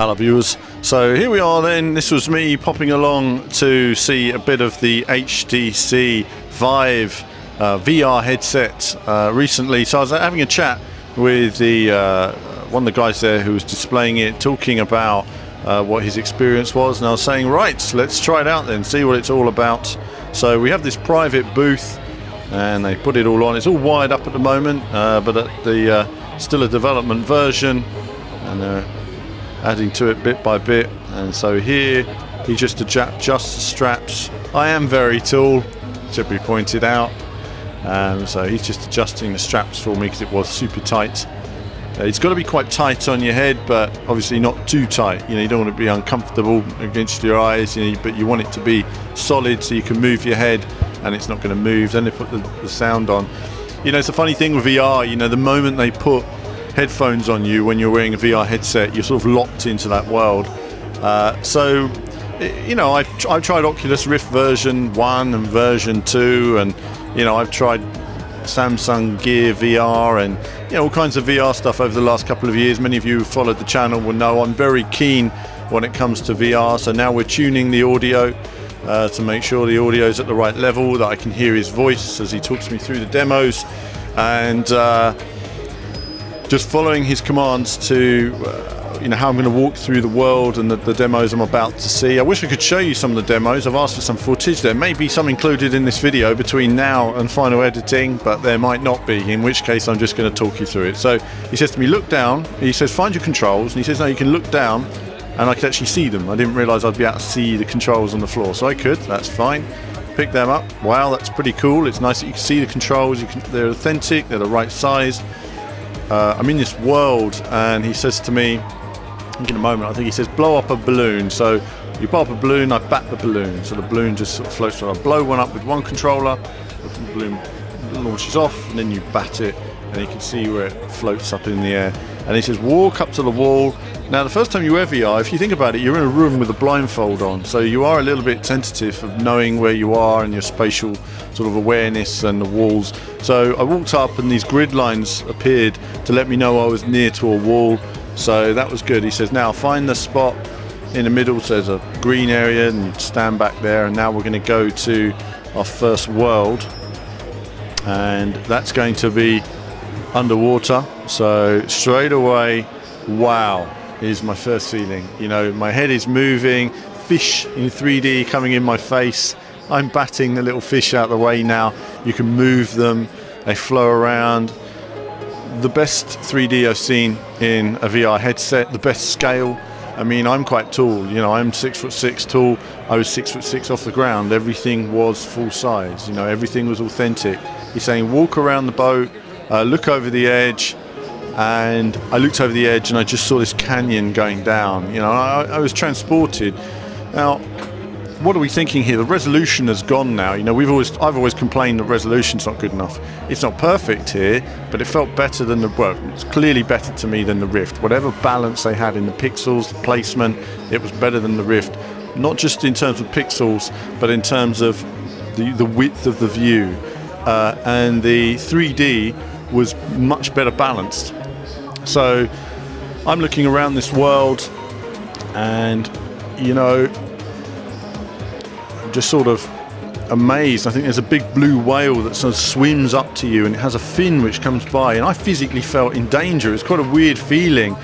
Hello viewers, so here we are then. This was me popping along to see a bit of the HTC Vive VR headset recently. So I was having a chat with the one of the guys there who was displaying it, talking about what his experience was, and I was saying, right, let's try it out then, see what it's all about. So we have this private booth and they put it all on. It's all wired up at the moment, but at the still a development version, and they're adding to it bit by bit. And so here he just adjusts the straps. I am very tall, should be pointed out, so he's just adjusting the straps for me because it was super tight. It's got to be quite tight on your head, but obviously not too tight. You know, you don't want to be uncomfortable against your eyes, you know, but you want it to be solid so you can move your head and it's not going to move. Then they put the sound on. You know, it's a funny thing with VR, you know, the moment they put headphones on you when you're wearing a VR headset, you're sort of locked into that world. So, you know, I've tried Oculus Rift version 1 and version 2, and, you know, I've tried Samsung Gear VR and, you know, all kinds of VR stuff over the last couple of years. Many of you who followed the channel will know I'm very keen when it comes to VR. So now we're tuning the audio to make sure the audio is at the right level, that I can hear his voice as he talks me through the demos, and just following his commands to you know, how I'm going to walk through the world and the demos I'm about to see. I wish I could show you some of the demos. I've asked for some footage. There may be some included in this video between now and final editing, but there might not be, in which case I'm just going to talk you through it. So he says to me, look down. He says, find your controls. And he says, no, you can look down and I could actually see them. I didn't realise I'd be able to see the controls on the floor. So I could, that's fine. Pick them up. Wow, that's pretty cool. It's nice that you can see the controls. They're authentic, they're the right size. I'm in this world, and he says to me, in a moment, I think he says, blow up a balloon. So you blow up a balloon, I bat the balloon. So the balloon just sort of floats around. I blow one up with one controller, the balloon launches off, and then you bat it, and you can see where it floats up in the air. And he says, walk up to the wall. Now, the first time you wear VR, if you think about it, you're in a room with a blindfold on, so you are a little bit tentative of knowing where you are and your spatial sort of awareness and the walls. So I walked up and these grid lines appeared to let me know I was near to a wall, so that was good. He says, now find the spot in the middle, so there's a green area, and you stand back there, and now we're going to go to our first world, and that's going to be underwater. So straight away, wow, is my first feeling. You know, my head is moving, fish in 3D coming in my face. I'm batting the little fish out of the way now. You can move them, they flow around. The best 3D I've seen in a VR headset, the best scale. I mean, I'm quite tall, you know, I'm 6'6" tall. I was 6'6" off the ground. Everything was full size, you know, everything was authentic. He's saying walk around the boat, look over the edge, and I looked over the edge and I just saw this canyon going down. You know, I was transported. Now, what are we thinking here? The resolution has gone now. You know, I've always complained the resolution's not good enough. It's not perfect here, but it felt better than the, well, it's clearly better to me than the Rift. Whatever balance they had in the pixels, the placement, it was better than the Rift. Not just in terms of pixels, but in terms of the width of the view. And the 3D was much better balanced. So I'm looking around this world, and, you know, I'm just sort of amazed. I think there's a big blue whale that sort of swims up to you, and it has a fin which comes by, and I physically felt in danger. It's quite a weird feeling,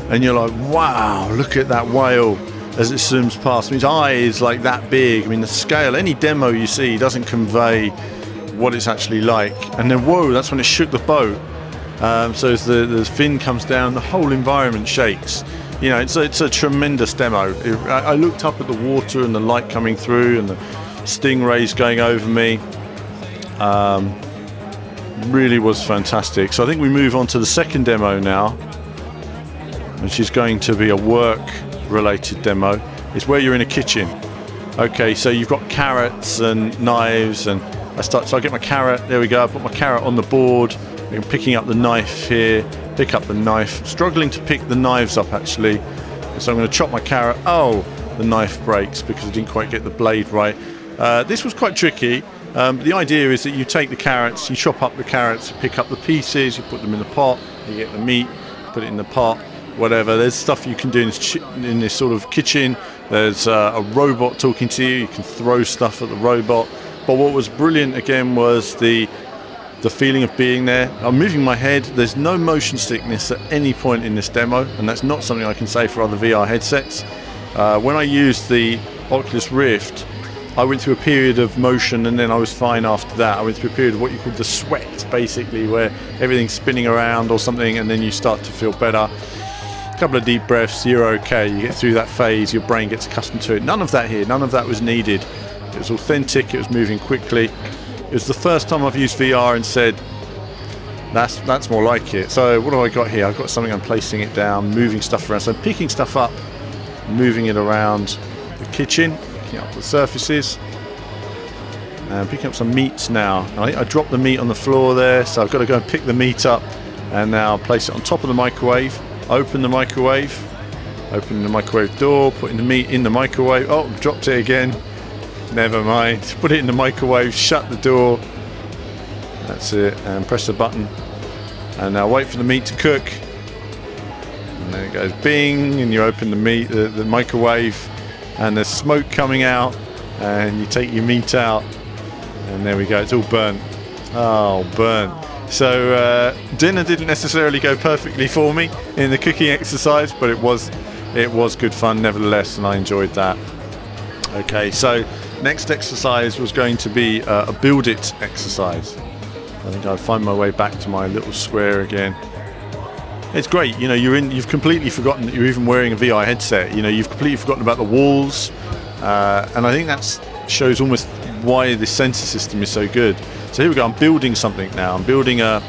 and you're like, wow, look at that whale as it swims past. His eye is like that big. I mean, the scale, any demo you see doesn't convey what it's actually like. And then, whoa, that's when it shook the boat. So as the fin comes down, the whole environment shakes. You know, it's a tremendous demo. I looked up at the water and the light coming through and the stingrays going over me. Really was fantastic. So I think we move on to the second demo now, which is going to be a work-related demo. It's where you're in a kitchen. Okay, so you've got carrots and knives, and so I get my carrot. There we go. I put my carrot on the board. I'm picking up the knife here, pick up the knife, struggling to pick the knives up actually. So I'm going to chop my carrot. Oh, the knife breaks because I didn't quite get the blade right. This was quite tricky. The idea is that you take the carrots, you chop up the carrots, you pick up the pieces, you put them in the pot, you get the meat, put it in the pot, whatever. There's stuff you can do in this sort of kitchen. There's a robot talking to you. You can throw stuff at the robot. But what was brilliant again was the feeling of being there. I'm moving my head. There's no motion sickness at any point in this demo, and that's not something I can say for other VR headsets. When I used the Oculus Rift, I went through a period of motion, and then I was fine after that. I went through a period of what you call the sweat, basically, where everything's spinning around or something, and then you start to feel better. A couple of deep breaths, you're okay. You get through that phase, your brain gets accustomed to it. None of that here. None of that was needed. It was authentic. It was moving quickly. It was the first time I've used VR and said, that's more like it. So what have I got here? I've got something, I'm placing it down, moving stuff around. So I'm picking stuff up, moving it around the kitchen, picking up the surfaces, and picking up some meats now. I dropped the meat on the floor there, so I've got to go and pick the meat up and now place it on top of the microwave, open the microwave door, putting the meat in the microwave. Oh, dropped it again. Never mind. Put it in the microwave, shut the door. That's it, and press the button. And now wait for the meat to cook. And then it goes bing, and you open the microwave, and there's smoke coming out, and you take your meat out, and there we go. It's all burnt. Oh, burnt. So dinner didn't necessarily go perfectly for me in the cooking exercise, but it was good fun nevertheless, and I enjoyed that. Okay, so next exercise was going to be a build it exercise. I think I'll find my way back to my little square again. It's great, you know, you've completely forgotten that you're even wearing a VR headset. You know, you've completely forgotten about the walls, and I think that shows almost why this sensor system is so good. So here we go. I'm building something now. I'm building a.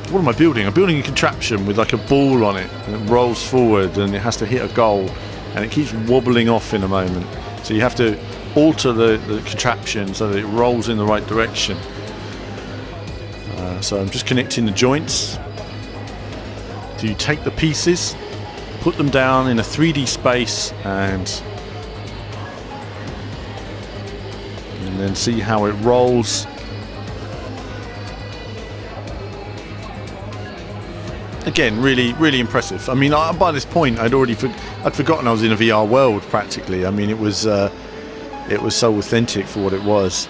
What am I building? I'm building a contraption with like a ball on it, and it rolls forward, and it has to hit a goal, and it keeps wobbling off in a moment. So you have to alter the contraption so that it rolls in the right direction. So I'm just connecting the joints. So you take the pieces, put them down in a 3D space, and then see how it rolls. Again, really impressive. I mean, by this point, I'd forgotten I was in a VR world practically. I mean, it was so authentic for what it was.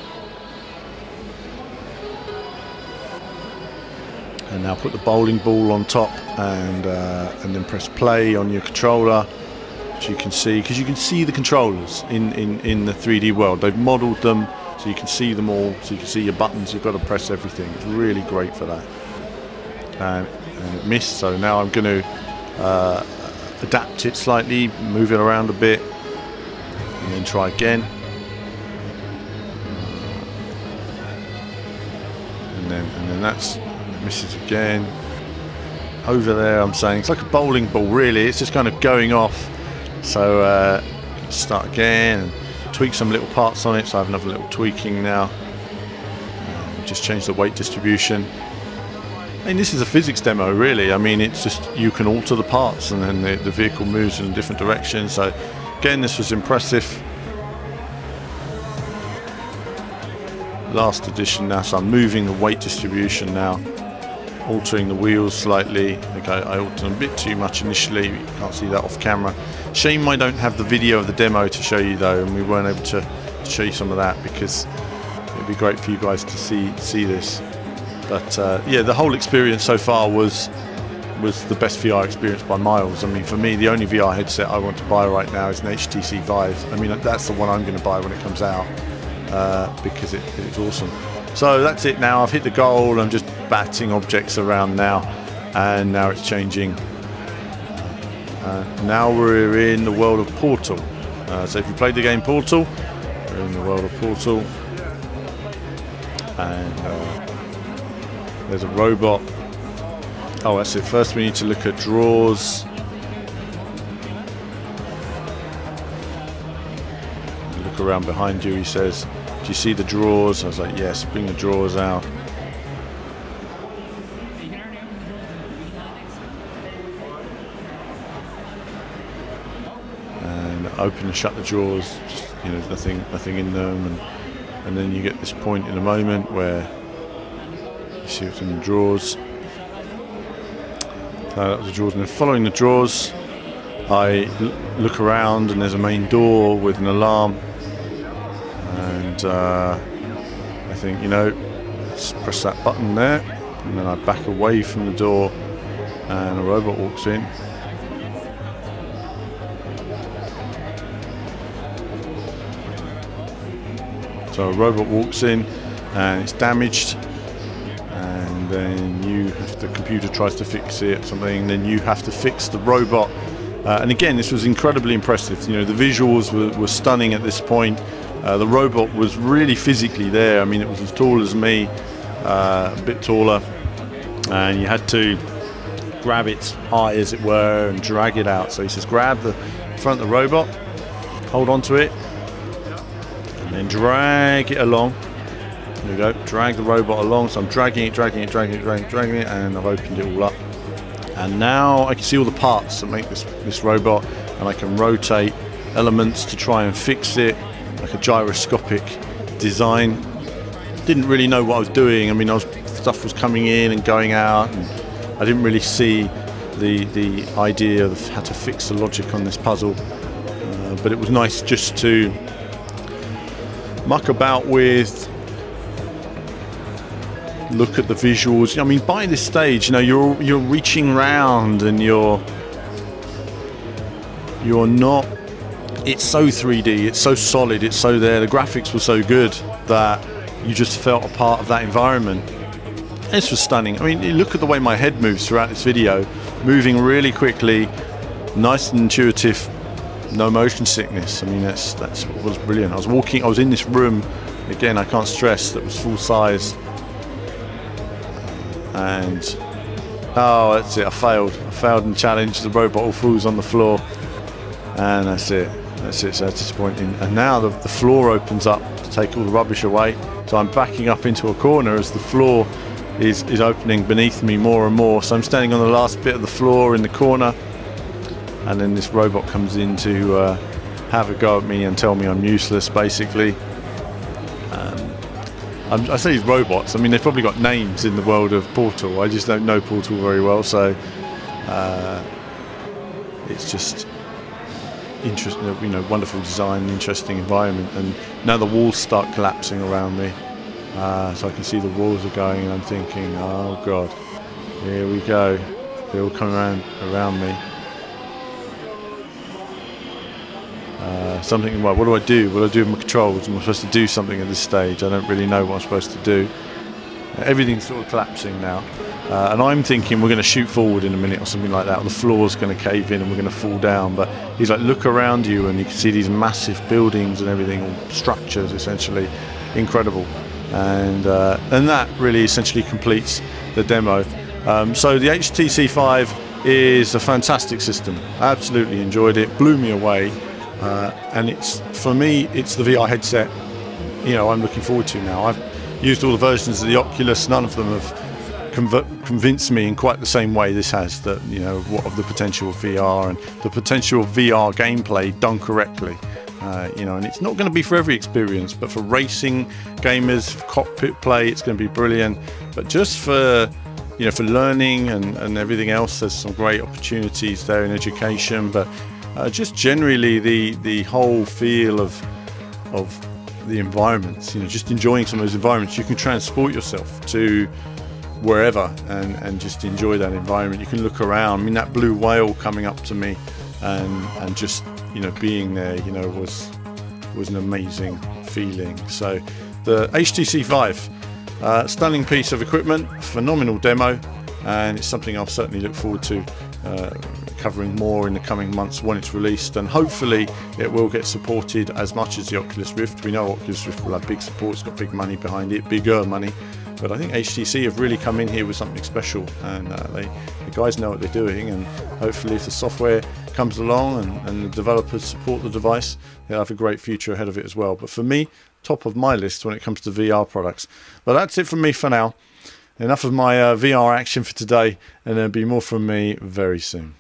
And now put the bowling ball on top, and then press play on your controller, which you can see, because you can see the controllers in the 3D world. They've modelled them so you can see them all, so you can see your buttons. You've got to press everything. It's really great for that. And it missed, so now I'm going to adapt it slightly, move it around a bit, and then try again. And then that's misses again. Over there, I'm saying it's like a bowling ball, really. It's just kind of going off. So start again and tweak some little parts on it. So I have another little tweaking now. Just change the weight distribution. I mean, this is a physics demo, really. I mean, it's just you can alter the parts, and then the vehicle moves in a different direction. So again, this was impressive. Last edition now, so I'm moving the weight distribution now, altering the wheels slightly. Okay, I altered them a bit too much initially. You can't see that off camera. Shame I don't have the video of the demo to show you though, and we weren't able to show you some of that, because it'd be great for you guys to see this. But yeah, the whole experience so far was the best VR experience by miles. I mean, for me, the only VR headset I want to buy right now is an HTC Vive. I mean, that's the one I'm going to buy when it comes out, because it's awesome. So that's it now. I've hit the goal. I'm just batting objects around now, and now it's changing. Now we're in the world of Portal. So if you played the game Portal, we're in the world of Portal, and there's a robot. Oh, that's it. First we need to look at drawers. Look around behind you, he says. Do you see the drawers? I was like, yes, bring the drawers out. And open and shut the drawers. Just, you know, nothing in them. And then you get this point in a moment where you see what's in the drawers. That was the drawers, and then following the drawers I look around and there's a main door with an alarm, and I think, you know, let's press that button there, and then I back away from the door and a robot walks in. So a robot walks in and it's damaged, and then the computer tries to fix it or something, then you have to fix the robot. And again, this was incredibly impressive. You know, the visuals were stunning at this point. The robot was really physically there. I mean, it was as tall as me, a bit taller, and you had to grab its eye, as it were, and drag it out. So he says, grab the front of the robot, hold on to it, and then drag it along. There we go, drag the robot along. So I'm dragging it, and I've opened it all up. And now I can see all the parts that make this robot, and I can rotate elements to try and fix it, like a gyroscopic design. Didn't really know what I was doing. I mean, stuff was coming in and going out, and I didn't really see the idea of how to fix the logic on this puzzle. But it was nice just to muck about with, look at the visuals. I mean, by this stage, you know, you're reaching around and you're not. It's so 3D. It's so solid. It's so there. The graphics were so good that you just felt a part of that environment. This was stunning. I mean, you look at the way my head moves throughout this video, moving really quickly, nice and intuitive, no motion sickness. I mean, that's what was brilliant. I was in this room, again, I can't stress, that was full size. And oh, that's it, I failed in the challenge. The robot all falls on the floor, and that's it, so disappointing. And now the floor opens up to take all the rubbish away, so I'm backing up into a corner as the floor is opening beneath me more and more. So I'm standing on the last bit of the floor in the corner, and then this robot comes in to have a go at me and tell me I'm useless, basically. I say these robots, I mean, they've probably got names in the world of Portal. I just don't know Portal very well, so it's just interesting, you know, wonderful design, interesting environment. And now the walls start collapsing around me, so I can see the walls are going, and I'm thinking, oh god, here we go. They're all coming around me. Something, well, what do I do? What do I do with my controls? Am I supposed to do something at this stage? I don't really know what I'm supposed to do. Everything's sort of collapsing now, and I'm thinking we're going to shoot forward in a minute or something like that, or the floor's going to cave in and we're going to fall down. But he's like, look around you, and you can see these massive buildings and everything, all structures essentially, incredible. And that really essentially completes the demo. So the HTC Vive is a fantastic system. I absolutely enjoyed it, blew me away. And for me, it's the VR headset, you know, I'm looking forward to now. I've used all the versions of the Oculus. None of them have convinced me in quite the same way this has, that, you know, what of the potential of VR and the potential of VR gameplay done correctly. You know, and it's not going to be for every experience, but for racing gamers, for cockpit play, it's going to be brilliant. But just for, you know, for learning and everything else, there's some great opportunities there in education. But just generally the whole feel of the environments, you know, just enjoying some of those environments. You can transport yourself to wherever and just enjoy that environment. You can look around. I mean, that blue whale coming up to me and just, you know, being there, you know, was an amazing feeling. So the HTC Vive, stunning piece of equipment, phenomenal demo, and it's something I'll certainly look forward to covering more in the coming months when it's released, and hopefully it will get supported as much as the Oculus Rift. We know Oculus Rift will have big support, it's got big money behind it, bigger money, but I think HTC have really come in here with something special, and the guys know what they're doing, and hopefully if the software comes along and the developers support the device, they'll have a great future ahead of it as well. But for me, top of my list when it comes to VR products. But that's it from me for now. Enough of my VR action for today, and there'll be more from me very soon.